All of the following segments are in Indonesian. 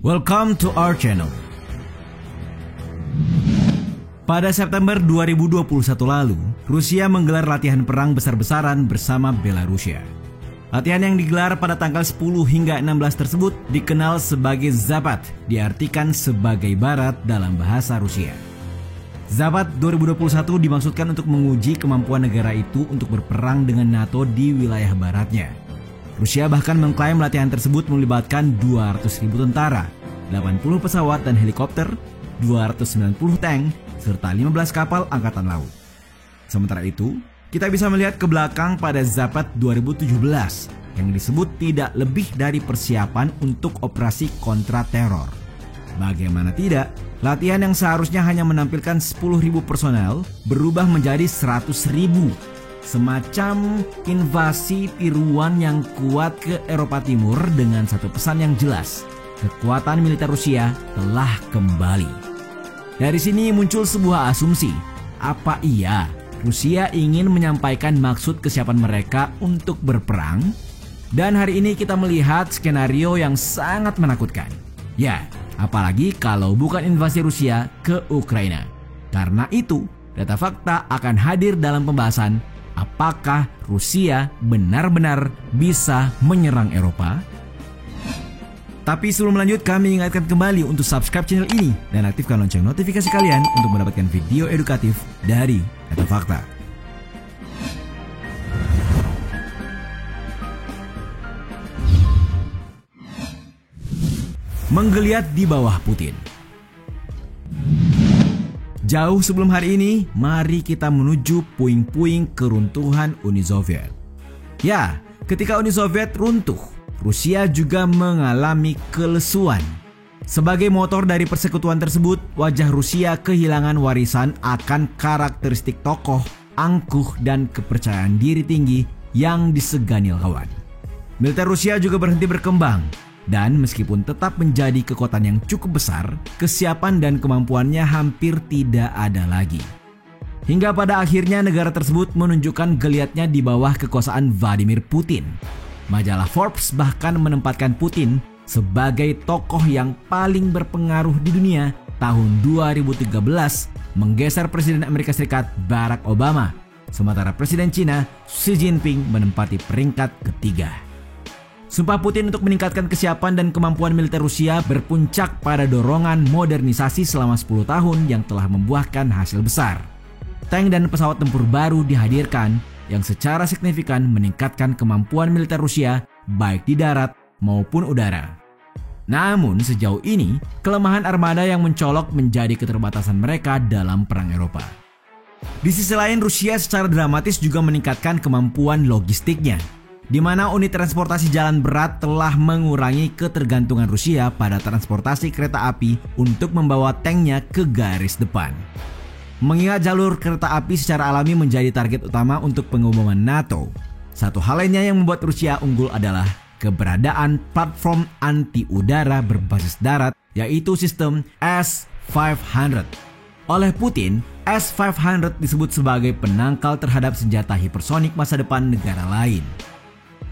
Welcome to our channel. Pada September 2021 lalu, Rusia menggelar latihan perang besar-besaran bersama Belarusia. Latihan yang digelar pada tanggal 10 hingga 16 tersebut dikenal sebagai Zapad, diartikan sebagai barat dalam bahasa Rusia. Zapad 2021 dimaksudkan untuk menguji kemampuan negara itu untuk berperang dengan NATO di wilayah baratnya. Rusia bahkan mengklaim latihan tersebut melibatkan 200.000 tentara, 80 pesawat dan helikopter, 290 tank, serta 15 kapal angkatan laut. Sementara itu, kita bisa melihat ke belakang pada Zapad 2017 yang disebut tidak lebih dari persiapan untuk operasi kontra teror. Bagaimana tidak, latihan yang seharusnya hanya menampilkan 10.000 personel berubah menjadi 100.000. Semacam invasi tiruan yang kuat ke Eropa Timur dengan satu pesan yang jelas. Kekuatan militer Rusia telah kembali. Dari sini muncul sebuah asumsi. Apa iya Rusia ingin menyampaikan maksud kesiapan mereka untuk berperang? Dan hari ini kita melihat skenario yang sangat menakutkan. Ya, apalagi kalau bukan invasi Rusia ke Ukraina. Karena itu, data fakta akan hadir dalam pembahasan apakah Rusia benar-benar bisa menyerang Eropa? Tapi sebelum lanjut, kami ingatkan kembali untuk subscribe channel ini dan aktifkan lonceng notifikasi kalian untuk mendapatkan video edukatif dari Data Fakta. Menggeliat di bawah Putin. Jauh sebelum hari ini, mari kita menuju puing-puing keruntuhan Uni Soviet. Ya, ketika Uni Soviet runtuh, Rusia juga mengalami kelesuan. Sebagai motor dari persekutuan tersebut, wajah Rusia kehilangan warisan akan karakteristik tokoh, angkuh, dan kepercayaan diri tinggi yang disegani lawan. Militer Rusia juga berhenti berkembang. Dan meskipun tetap menjadi kekuatan yang cukup besar, kesiapan dan kemampuannya hampir tidak ada lagi. Hingga pada akhirnya negara tersebut menunjukkan geliatnya di bawah kekuasaan Vladimir Putin. Majalah Forbes bahkan menempatkan Putin sebagai tokoh yang paling berpengaruh di dunia tahun 2013, menggeser Presiden Amerika Serikat Barack Obama. Sementara Presiden Cina Xi Jinping menempati peringkat ketiga. Sumpah Putin untuk meningkatkan kesiapan dan kemampuan militer Rusia berpuncak pada dorongan modernisasi selama 10 tahun yang telah membuahkan hasil besar. Tank dan pesawat tempur baru dihadirkan yang secara signifikan meningkatkan kemampuan militer Rusia baik di darat maupun udara. Namun sejauh ini, kelemahan armada yang mencolok menjadi keterbatasan mereka dalam perang Eropa. Di sisi lain, Rusia secara dramatis juga meningkatkan kemampuan logistiknya, di mana unit transportasi jalan berat telah mengurangi ketergantungan Rusia pada transportasi kereta api untuk membawa tanknya ke garis depan. Mengingat jalur kereta api secara alami menjadi target utama untuk pengumuman NATO, satu hal lainnya yang membuat Rusia unggul adalah keberadaan platform anti-udara berbasis darat, yaitu sistem S-500. Oleh Putin, S-500 disebut sebagai penangkal terhadap senjata hipersonik masa depan negara lain.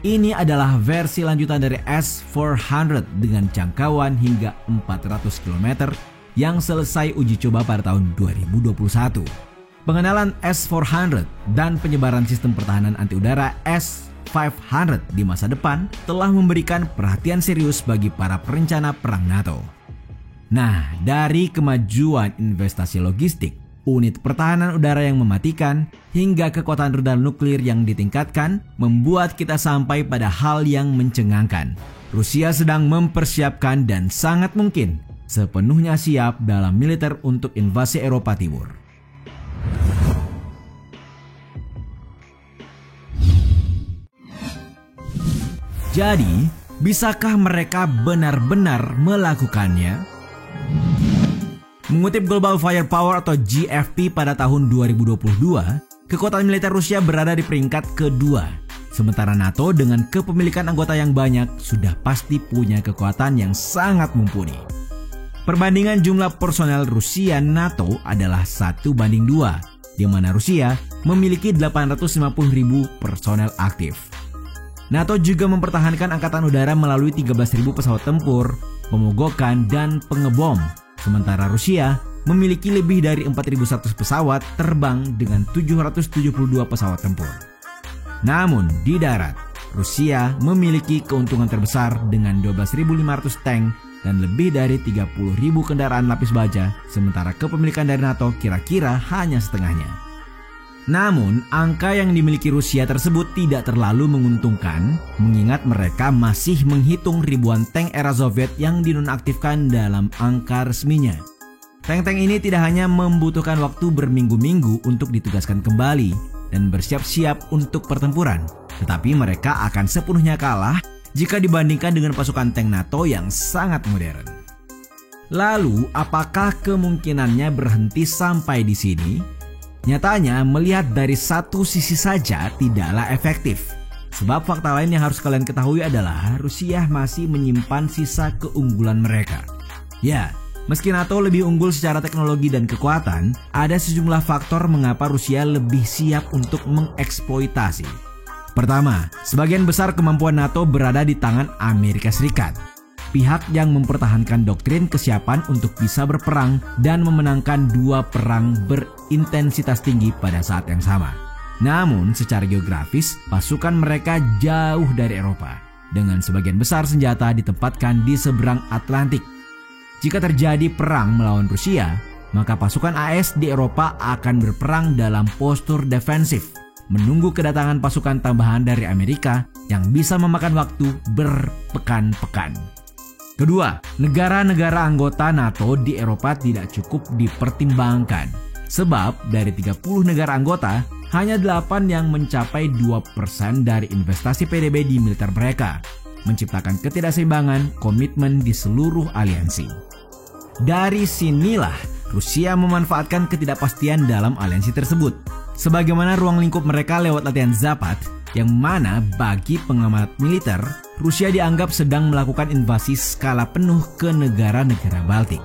Ini adalah versi lanjutan dari S-400 dengan jangkauan hingga 400 km yang selesai uji coba pada tahun 2021. Pengenalan S-400 dan penyebaran sistem pertahanan anti udara S-500 di masa depan telah memberikan perhatian serius bagi para perencana perang NATO. Nah, dari kemajuan investasi logistik, unit pertahanan udara yang mematikan, hingga kekuatan rudal nuklir yang ditingkatkan, membuat kita sampai pada hal yang mencengangkan. Rusia sedang mempersiapkan dan sangat mungkin sepenuhnya siap dalam militer untuk invasi Eropa Timur. Jadi, bisakah mereka benar-benar melakukannya? Mengutip Global Firepower atau GFP pada tahun 2022, kekuatan militer Rusia berada di peringkat kedua. Sementara NATO dengan kepemilikan anggota yang banyak sudah pasti punya kekuatan yang sangat mumpuni. Perbandingan jumlah personel Rusia NATO adalah 1:2, di mana Rusia memiliki 850.000 personel aktif. NATO juga mempertahankan angkatan udara melalui 13.000 pesawat tempur, pemogokan, dan pengebom. Sementara Rusia memiliki lebih dari 4.100 pesawat terbang dengan 772 pesawat tempur. Namun di darat, Rusia memiliki keuntungan terbesar dengan 12.500 tank dan lebih dari 30.000 kendaraan lapis baja, sementara kepemilikan dari NATO kira-kira hanya setengahnya. Namun, angka yang dimiliki Rusia tersebut tidak terlalu menguntungkan, mengingat mereka masih menghitung ribuan tank era Soviet yang dinonaktifkan dalam angka resminya. Tank-tank ini tidak hanya membutuhkan waktu berminggu-minggu untuk ditugaskan kembali dan bersiap-siap untuk pertempuran, tetapi mereka akan sepenuhnya kalah jika dibandingkan dengan pasukan tank NATO yang sangat modern. Lalu, apakah kemungkinannya berhenti sampai di sini? Nyatanya, melihat dari satu sisi saja tidaklah efektif. Sebab fakta lain yang harus kalian ketahui adalah Rusia masih menyimpan sisa keunggulan mereka. Ya, meski NATO lebih unggul secara teknologi dan kekuatan, ada sejumlah faktor mengapa Rusia lebih siap untuk mengeksploitasi. Pertama, sebagian besar kemampuan NATO berada di tangan Amerika Serikat. Pihak yang mempertahankan doktrin kesiapan untuk bisa berperang dan memenangkan dua perang berintensitas tinggi pada saat yang sama. Namun secara geografis, pasukan mereka jauh dari Eropa, dengan sebagian besar senjata ditempatkan di seberang Atlantik. Jika terjadi perang melawan Rusia, maka pasukan AS di Eropa akan berperang dalam postur defensif, menunggu kedatangan pasukan tambahan dari Amerika yang bisa memakan waktu berpekan-pekan. Kedua, negara-negara anggota NATO di Eropa tidak cukup dipertimbangkan. Sebab dari 30 negara anggota, hanya 8 yang mencapai 2% dari investasi PDB di militer mereka, menciptakan ketidakseimbangan komitmen di seluruh aliansi. Dari sinilah Rusia memanfaatkan ketidakpastian dalam aliansi tersebut, sebagaimana ruang lingkup mereka lewat latihan Zapad, yang mana bagi pengamat militer, Rusia dianggap sedang melakukan invasi skala penuh ke negara-negara Baltik.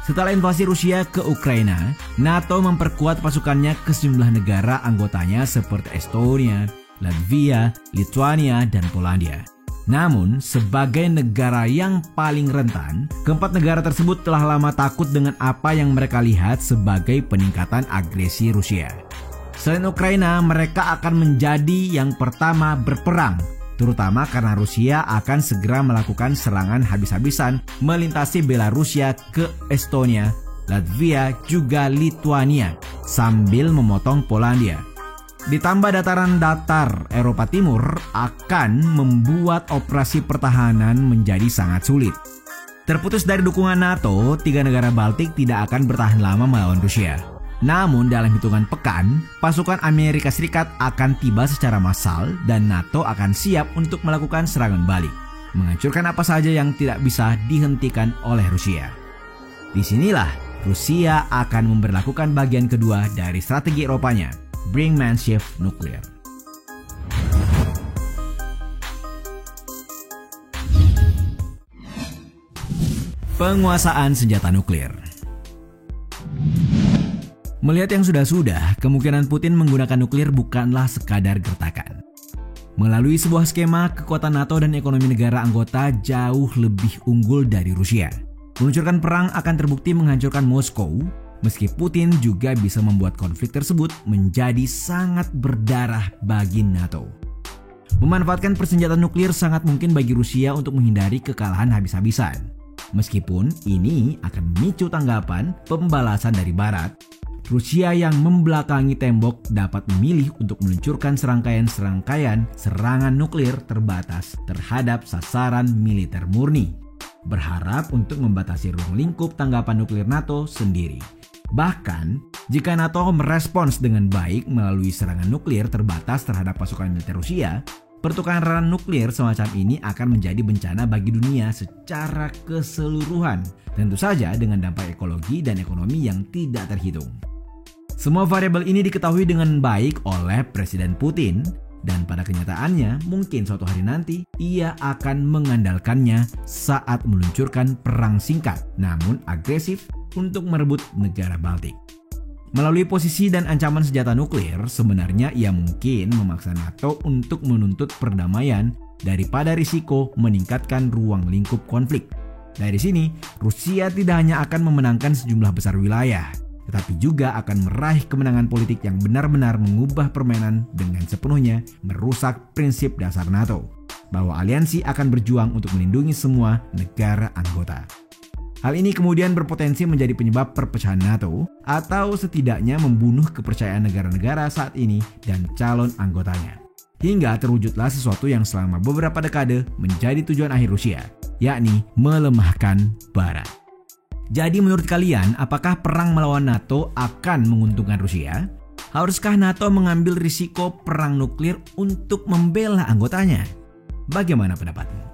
Setelah invasi Rusia ke Ukraina, NATO memperkuat pasukannya ke sejumlah negara anggotanya seperti Estonia, Latvia, Lithuania, dan Polandia. Namun, sebagai negara yang paling rentan, keempat negara tersebut telah lama takut dengan apa yang mereka lihat sebagai peningkatan agresi Rusia. Selain Ukraina, mereka akan menjadi yang pertama berperang, terutama karena Rusia akan segera melakukan serangan habis-habisan melintasi Belarusia ke Estonia, Latvia, juga Lithuania, sambil memotong Polandia. Ditambah dataran datar Eropa Timur akan membuat operasi pertahanan menjadi sangat sulit. Terputus dari dukungan NATO, 3 negara Baltik tidak akan bertahan lama melawan Rusia. Namun dalam hitungan pekan, pasukan Amerika Serikat akan tiba secara massal dan NATO akan siap untuk melakukan serangan balik, menghancurkan apa saja yang tidak bisa dihentikan oleh Rusia. Disinilah Rusia akan memberlakukan bagian kedua dari strategi Eropanya, brinkmanship nuklir. Penguasaan senjata nuklir. Melihat yang sudah-sudah, kemungkinan Putin menggunakan nuklir bukanlah sekadar gertakan. Melalui sebuah skema, kekuatan NATO dan ekonomi negara anggota jauh lebih unggul dari Rusia. Meluncurkan perang akan terbukti menghancurkan Moskow, meski Putin juga bisa membuat konflik tersebut menjadi sangat berdarah bagi NATO. Memanfaatkan persenjataan nuklir sangat mungkin bagi Rusia untuk menghindari kekalahan habis-habisan. Meskipun ini akan memicu tanggapan pembalasan dari Barat, Rusia yang membelakangi tembok dapat memilih untuk meluncurkan serangkaian serangan nuklir terbatas terhadap sasaran militer murni, berharap untuk membatasi ruang lingkup tanggapan nuklir NATO sendiri. Bahkan, jika NATO merespons dengan baik melalui serangan nuklir terbatas terhadap pasukan militer Rusia, pertukaran nuklir semacam ini akan menjadi bencana bagi dunia secara keseluruhan, tentu saja dengan dampak ekologi dan ekonomi yang tidak terhitung. Semua variabel ini diketahui dengan baik oleh Presiden Putin, dan pada kenyataannya mungkin suatu hari nanti ia akan mengandalkannya saat meluncurkan perang singkat namun agresif untuk merebut negara Baltik. Melalui posisi dan ancaman senjata nuklir, sebenarnya ia mungkin memaksa NATO untuk menuntut perdamaian daripada risiko meningkatkan ruang lingkup konflik. Dari sini, Rusia tidak hanya akan memenangkan sejumlah besar wilayah, tetapi juga akan meraih kemenangan politik yang benar-benar mengubah permainan dengan sepenuhnya merusak prinsip dasar NATO, bahwa aliansi akan berjuang untuk melindungi semua negara anggota. Hal ini kemudian berpotensi menjadi penyebab perpecahan NATO atau setidaknya membunuh kepercayaan negara-negara saat ini dan calon anggotanya. Hingga terwujudlah sesuatu yang selama beberapa dekade menjadi tujuan akhir Rusia, yakni melemahkan Barat. Jadi menurut kalian, apakah perang melawan NATO akan menguntungkan Rusia? Haruskah NATO mengambil risiko perang nuklir untuk membela anggotanya? Bagaimana pendapatmu?